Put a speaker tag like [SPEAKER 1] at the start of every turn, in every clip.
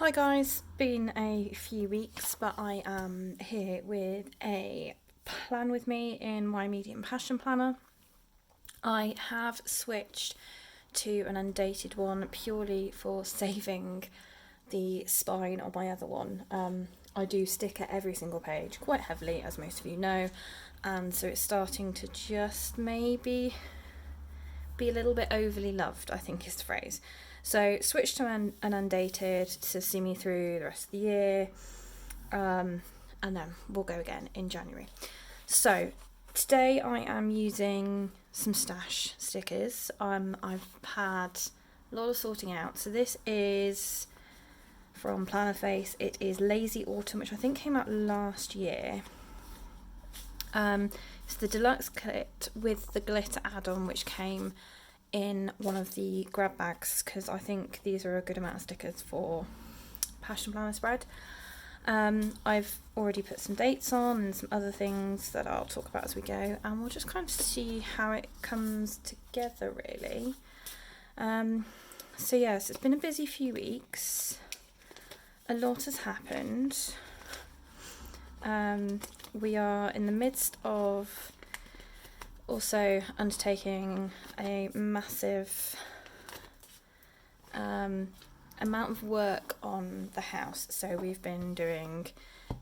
[SPEAKER 1] Hi guys, been a few weeks, but I am here with a plan with me in my medium passion planner. I have switched to an undated one purely for saving the spine on my other one. I do sticker every single page quite heavily, as most of you know, and so it's starting to just maybe be a little bit overly loved, I think is the phrase. So switch to an undated to see me through the rest of the year, and then we'll go again in January. So today I am using some stash stickers. I've had a lot of sorting out. So this is from Plannerface. It is Lazy Autumn, which I think came out last year. It's the deluxe kit with the glitter add-on, which came in one of the grab bags, because I think these are a good amount of stickers for Passion Planner spread. I've already put some dates on and some other things that I'll talk about as we go, and we'll just kind of see how it comes together really. So yes, it's been a busy few weeks. A lot has happened. We are in the midst of also undertaking a massive amount of work on the house. So we've been doing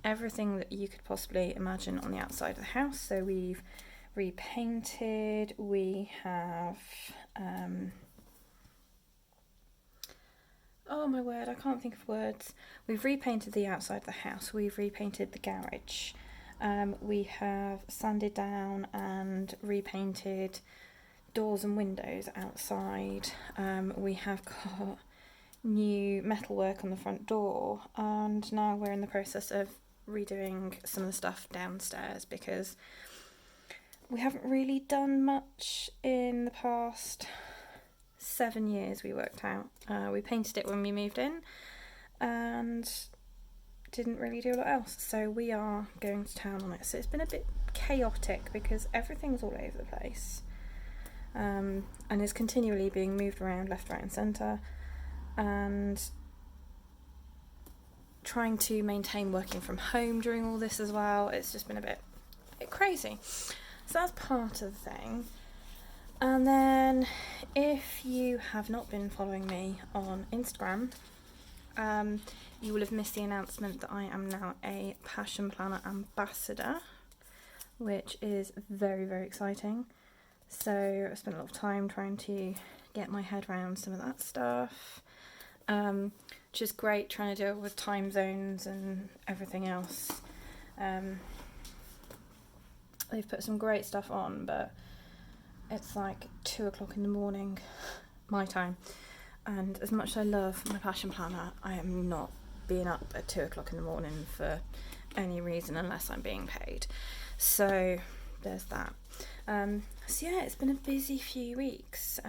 [SPEAKER 1] everything that you could possibly imagine on the outside of the house. So we've repainted, we have oh my word, I can't think of words. We've repainted the outside of the house, we've repainted the garage. We have sanded down and repainted doors and windows outside. We have got new metalwork on the front door, and now we're in the process of redoing some of the stuff downstairs because we haven't really done much in the past 7 years. We worked out. We painted it when we moved in and didn't really do a lot else, so we are going to town on it. So it's been a bit chaotic because everything's all over the place, and is continually being moved around left, right and centre, and trying to maintain working from home during all this as well. It's just been a bit crazy. So that's part of the thing. And then if you have not been following me on Instagram, you will have missed the announcement that I am now a Passion Planner ambassador, which is very, very exciting. So I spent a lot of time trying to get my head around some of that stuff, which is great, trying to deal with time zones and everything else. They've put some great stuff on, but it's like 2 o'clock in the morning, my time. And as much as I love my Passion Planner, I am not being up at 2 o'clock in the morning for any reason unless I'm being paid. So there's that. So yeah, it's been a busy few weeks.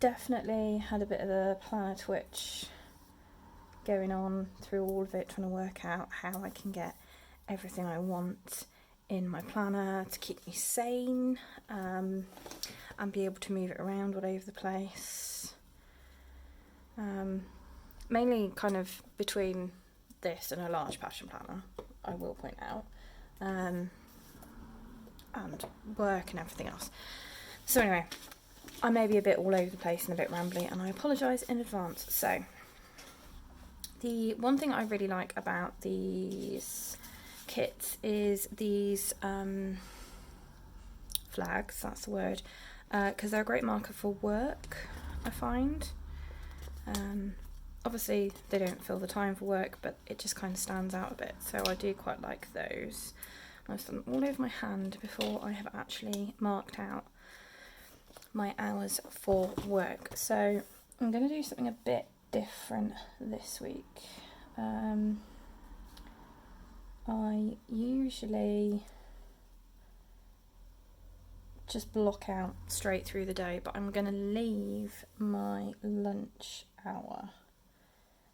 [SPEAKER 1] Definitely had a bit of a planner twitch going on through all of it, trying to work out how I can get everything I want in my planner to keep me sane, and be able to move it around all over the place. Mainly kind of between this and a large Passion Planner, I will point out, and work and everything else. So anyway, I may be a bit all over the place and a bit rambly, and I apologise in advance. So the one thing I really like about these kits is these flags, that's the word, because they're a great marker for work, I find. Obviously they don't fill the time for work, but it just kind of stands out a bit, so I do quite like those. I've done all over my hand before I have actually marked out my hours for work. So I'm going to do something a bit different this week. I usually just block out straight through the day, but I'm going to leave my lunch hour.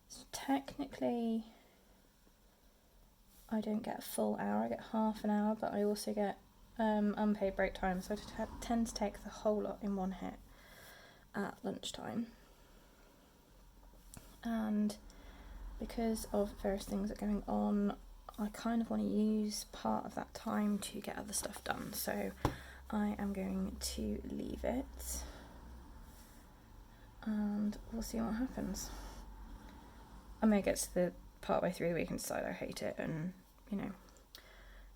[SPEAKER 1] So technically I don't get a full hour, I get half an hour, but I also get unpaid break time, so I tend to take the whole lot in one hit at lunchtime. and because of various things that are going on, I kind of want to use part of that time to get other stuff done, so I am going to leave it and we'll see what happens. I may get to the part way through the week and decide I hate it, and you know,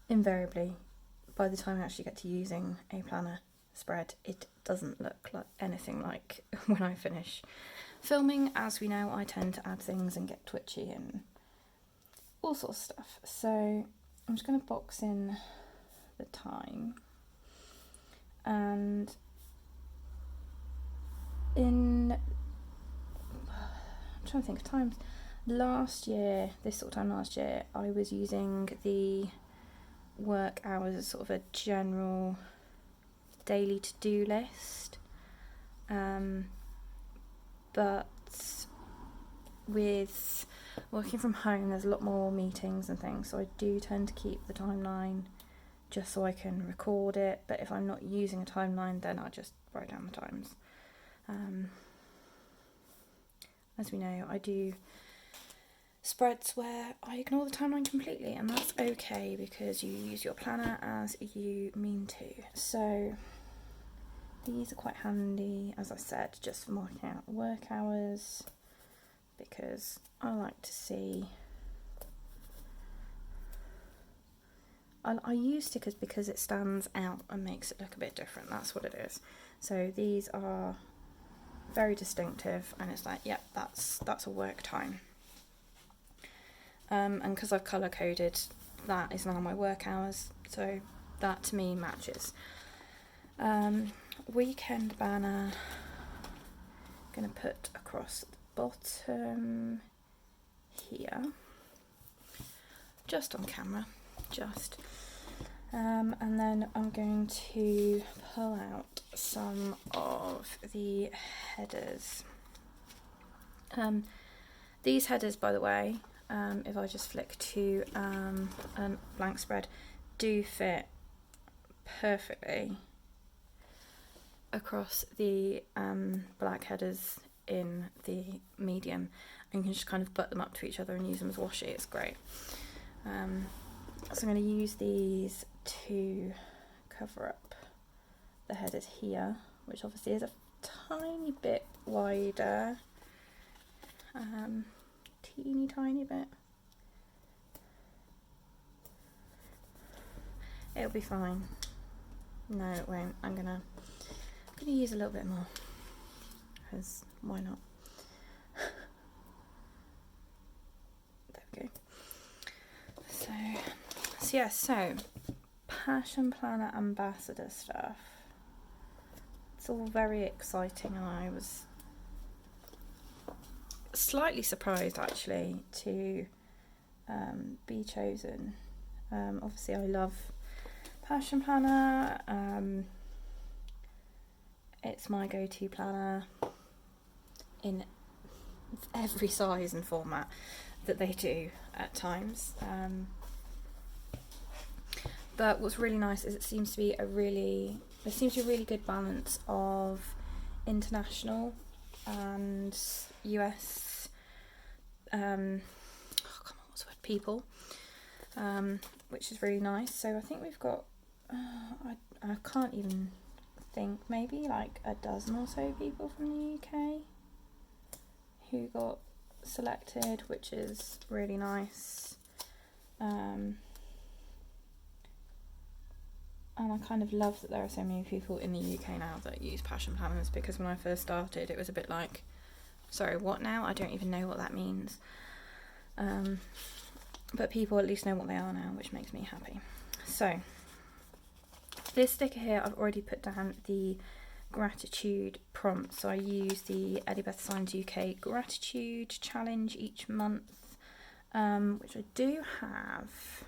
[SPEAKER 1] invariably by the time I actually get to using a planner spread, it doesn't look like anything like when I finish filming. As we know, I tend to add things and get twitchy and all sorts of stuff. So I'm just going to box in the time, and I'm trying to think of times. Last year, this sort of time last year, I was using the work hours as sort of a general daily to-do list, but with working from home there's a lot more meetings and things, so I do tend to keep the timeline just so I can record it, but if I'm not using a timeline then I just write down the times. As we know, I do spreads where I ignore the timeline completely, and that's okay because you use your planner as you mean to. So these are quite handy, as I said, just for marking out work hours, because I like to see, I use stickers because it stands out and makes it look a bit different. That's what it is. So these are very distinctive, and it's like, yep, that's a work time. And because I've colour coded, that is now my work hours, so that to me matches. Weekend banner, going to put across the bottom here, just on camera, and then I'm going to pull out some of the headers. These headers, by the way, if I just flick to a blank spread, do fit perfectly across the black headers in the medium, and you can just kind of butt them up to each other and use them as washi. It's great. So I'm going to use these to cover up the headers here, which obviously is a tiny bit wider, teeny tiny bit. It'll be fine. No, it won't. I'm gonna use a little bit more, because why not? There we go. So yeah, so Passion Planner Ambassador stuff. It's all very exciting, and I was slightly surprised actually to be chosen. Obviously I love Passion Planner. It's my go-to planner in every size and format that they do at times. But what's really nice is there seems to be a really good balance of international and US people, which is really nice. So I think we've got I can't even think, maybe like a dozen or so people from the UK who got selected, which is really nice. And I kind of love that there are so many people in the UK now that use passion planners, because when I first started it was a bit like, sorry, what now? I don't even know what that means. But people at least know what they are now, which makes me happy. So this sticker here, I've already put down the gratitude prompt. So I use the Elibeth Signs UK gratitude challenge each month, which I do have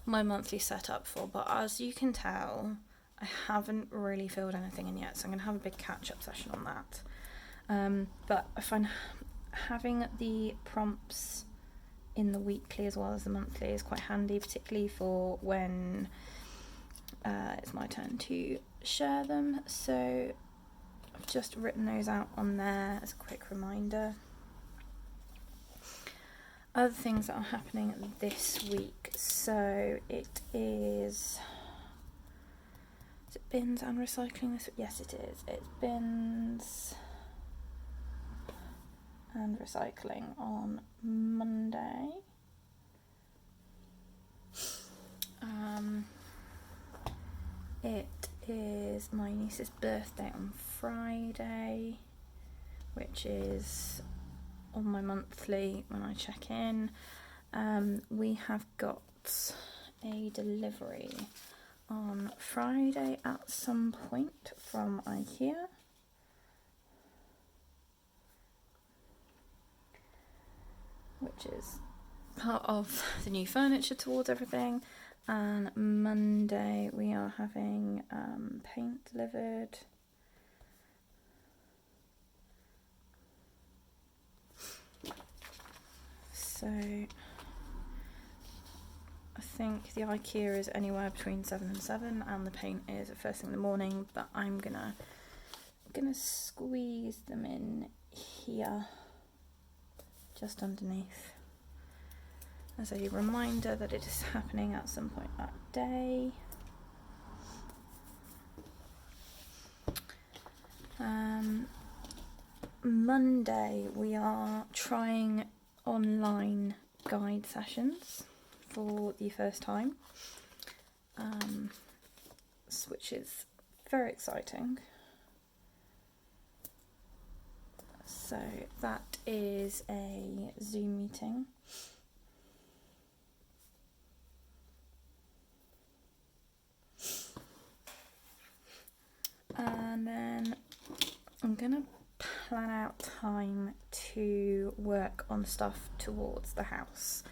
[SPEAKER 1] my monthly set up for, but as you can tell I haven't really filled anything in yet, so I'm going to have a big catch-up session on that. But I find having the prompts in the weekly as well as the monthly is quite handy, particularly for when it's my turn to share them. So I've just written those out on there as a quick reminder. Other things that are happening this week, so it is it bins and recycling this week? Yes it is. It's bins and recycling on Monday. It is my niece's birthday on Friday, which is on my monthly when I check in. We have got a delivery on Friday at some point from IKEA. Which is part of the new furniture towards everything. And Monday we are having paint delivered. So I think the IKEA is anywhere between 7 and 7, and the paint is at first thing in the morning. But I'm gonna squeeze them in here, just underneath, as a reminder that it is happening at some point that day. Monday we are trying online guide sessions for the first time, which is very exciting. So that is a Zoom meeting. And then I'm gonna plan out time to work on stuff towards the house,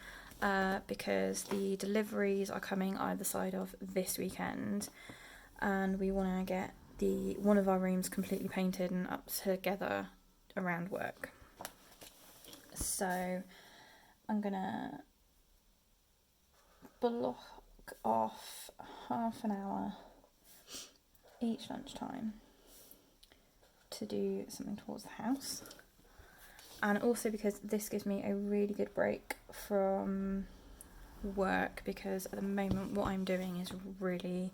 [SPEAKER 1] because the deliveries are coming either side of this weekend, and we want to get one of our rooms completely painted and up together around work. So I'm gonna block off half an hour each lunchtime to do something towards the house, and also because this gives me a really good break from work, because at the moment what I'm doing is really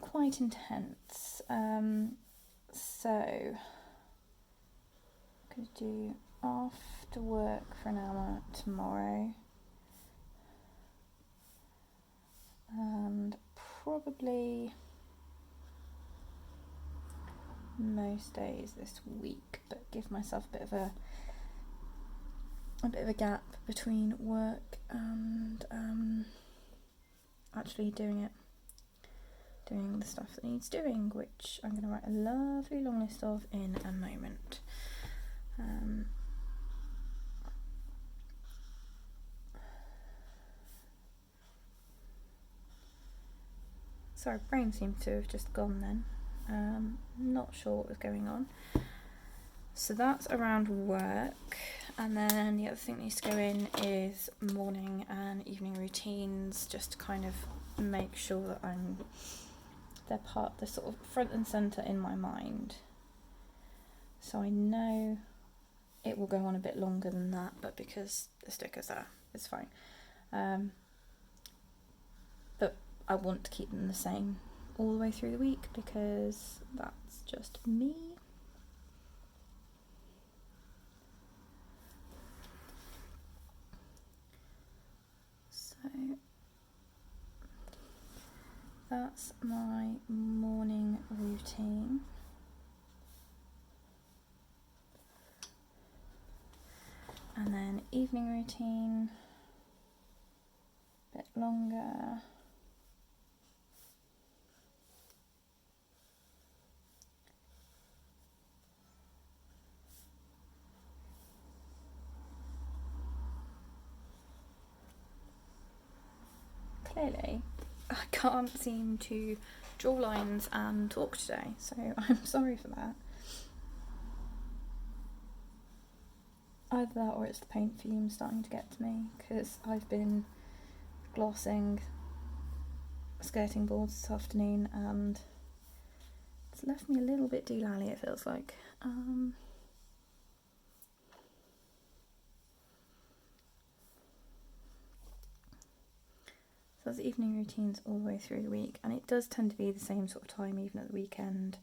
[SPEAKER 1] quite intense. So I'm going to do after work for an hour tomorrow, and probably most days this week, but give myself a bit of a gap between work and actually doing the stuff that needs doing, which I'm going to write a lovely long list of in a moment. Sorry, brain seemed to have just gone then. Not sure what was going on. So that's around work, and then the other thing that needs to go in is morning and evening routines, just to kind of make sure that they're sort of front and centre in my mind. So I know it will go on a bit longer than that, but because the stickers are, it's fine. But I want to keep them the same all the way through the week, because that's just me. So that's my morning routine. And then evening routine, a bit longer. Clearly, I can't seem to draw lines and talk today, so I'm sorry for that. Either that or it's the paint fumes starting to get to me, because I've been glossing skirting boards this afternoon and it's left me a little bit doolally, it feels like. does evening routines all the way through the week, and it does tend to be the same sort of time even at the weekend.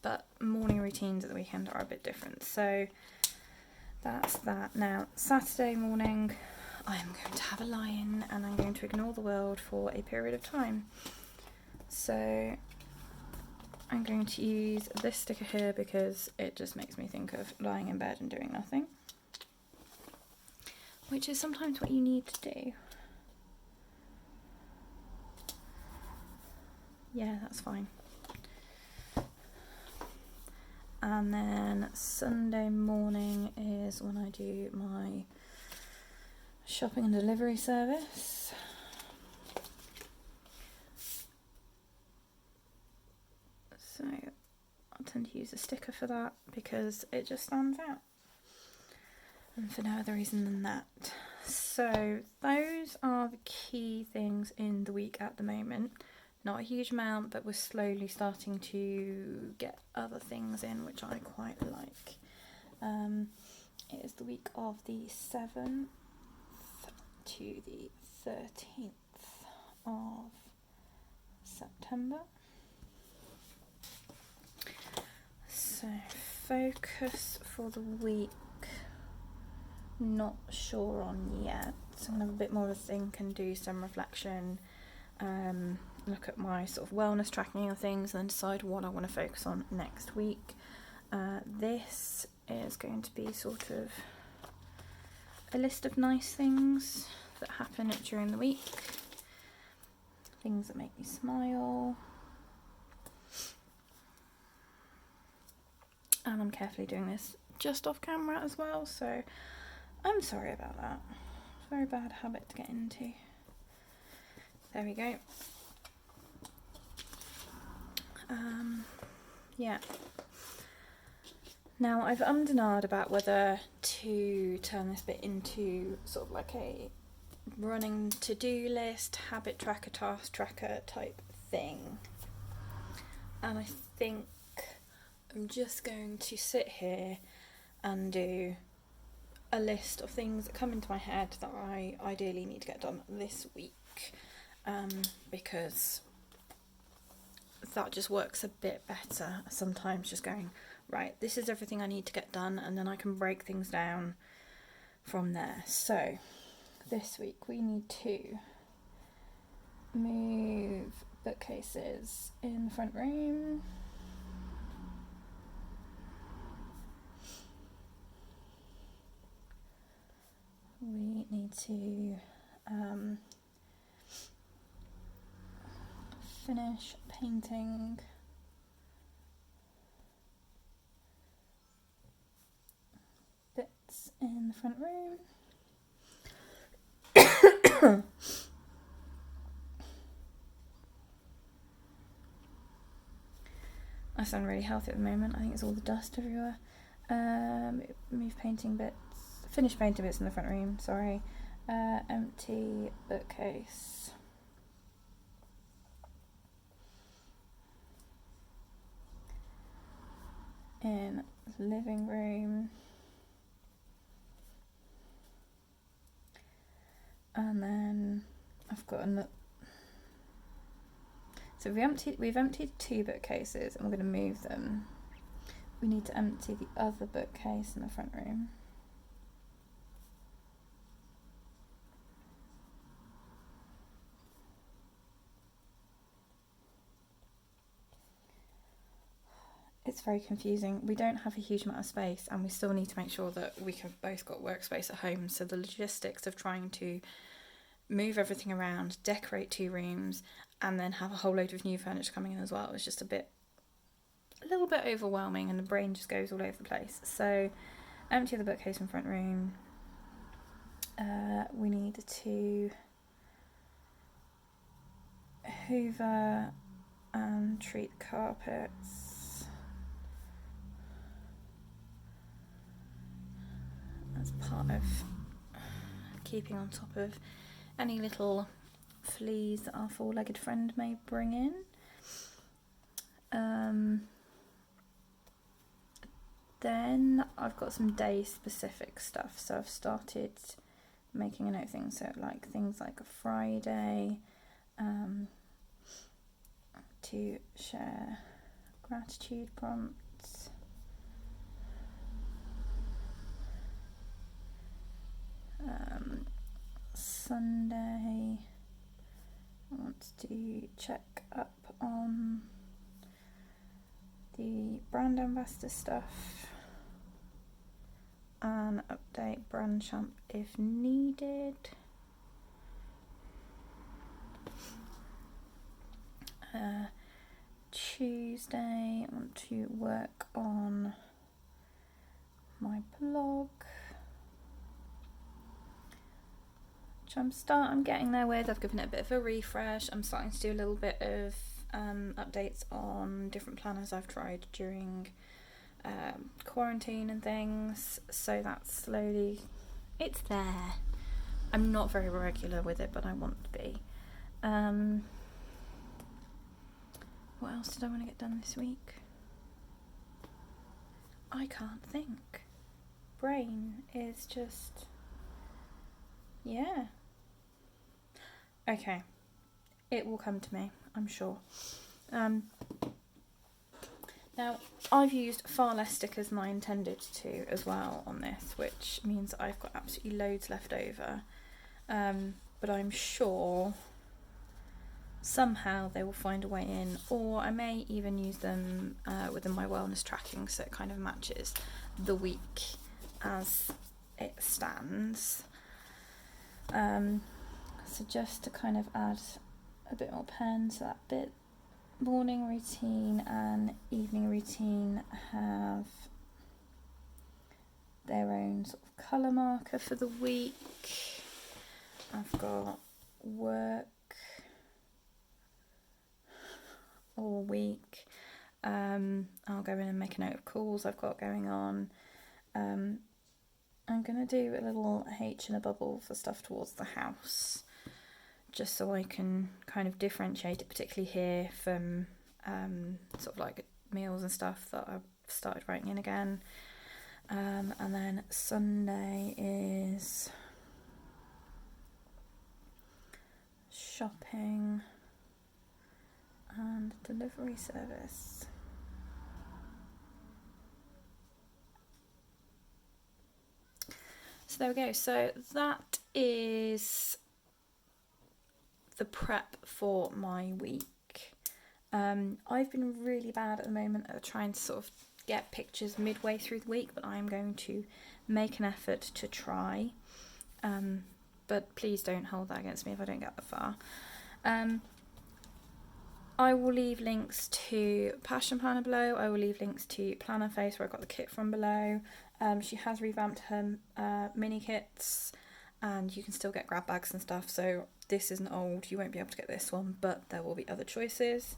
[SPEAKER 1] But morning routines at the weekend are a bit different. So that's that. Now, Saturday morning, I'm going to have a lie-in and I'm going to ignore the world for a period of time. So I'm going to use this sticker here because it just makes me think of lying in bed and doing nothing, which is sometimes what you need to do. Yeah, that's fine. And then Sunday morning is when I do my shopping and delivery service. So I'll tend to use a sticker for that because it just stands out. And for no other reason than that. So those are the key things in the week at the moment. Not a huge amount, but we're slowly starting to get other things in, which I quite like. It is the week of the 7th to the 13th of September. So focus for the week, not sure on yet. So I'm going to have a bit more of a think and do some reflection. Look at my sort of wellness tracking of things and then decide what I want to focus on next week. This is going to be sort of a list of nice things that happen during the week, things that make me smile, and I'm carefully doing this just off camera as well, so I'm sorry about that. It's a very bad habit to get into. There we go. Yeah. Now I've ummed and ahed about whether to turn this bit into sort of like a running to-do list, habit tracker, task tracker type thing. And I think I'm just going to sit here and do a list of things that come into my head that I ideally need to get done this week, because that just works a bit better. Sometimes just going, right, this is everything I need to get done, and then I can break things down from there. So this week we need to move bookcases in the front room. We need to finish painting bits in the front room. I sound really healthy at the moment. I think it's all the dust everywhere. Finish painting bits in the front room, sorry. Empty bookcase. In the living room. And then I've got so we've emptied 2 bookcases and we're going to move them. We need to empty the other bookcase in the front room. It's very confusing. We don't have a huge amount of space and we still need to make sure that we have both got workspace at home. So the logistics of trying to move everything around, decorate 2 rooms, and then have a whole load of new furniture coming in as well is just a little bit overwhelming, and the brain just goes all over the place. So empty the bookcase in front room. We need to hoover and treat the carpets. That's part of keeping on top of any little fleas that our 4-legged friend may bring in. Then I've got some day specific stuff, so I've started making a note of things. So like things like a Friday, to share gratitude prompts. Sunday, I want to check up on the brand ambassador stuff and update brand champ if needed. Tuesday, I want to work on my blog, which I'm getting there with. I've given it a bit of a refresh. I'm starting to do a little bit of updates on different planners I've tried during quarantine and things, so that's slowly, it's there. I'm not very regular with it, but I want to be. What else did I want to get done this week? I can't think. Brain is just, yeah. Okay, it will come to me, I'm sure. Now, I've used far less stickers than I intended to as well on this, which means I've got absolutely loads left over. But I'm sure somehow they will find a way in, or I may even use them within my wellness tracking, so it kind of matches the week as it stands. So just to kind of add a bit more pen, so that bit morning routine and evening routine have their own sort of colour marker for the week. I've got work all week. I'll go in and make a note of calls I've got going on. I'm going to do a little H in a bubble for stuff towards the house, just so I can kind of differentiate it, particularly here, from sort of like meals and stuff that I've started writing in again. And then Sunday is shopping and delivery service. So there we go. So that is the prep for my week. I've been really bad at the moment at trying to sort of get pictures midway through the week, but I'm going to make an effort to try. But please don't hold that against me if I don't get that far. I will leave links to Passion Planner below. I will leave links to Plannerface, where I got the kit from, below. She has revamped her mini kits, and you can still get grab bags and stuff, so this isn't old, you won't be able to get this one, but there will be other choices.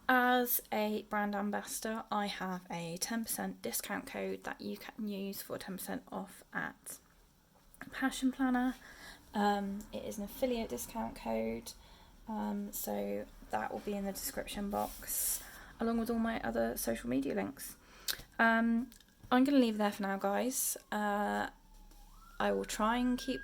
[SPEAKER 1] As a brand ambassador, I have a 10% discount code that you can use for 10% off at Passion Planner. It is an affiliate discount code, so that will be in the description box, along with all my other social media links. I'm going to leave it there for now, guys. I will try and keep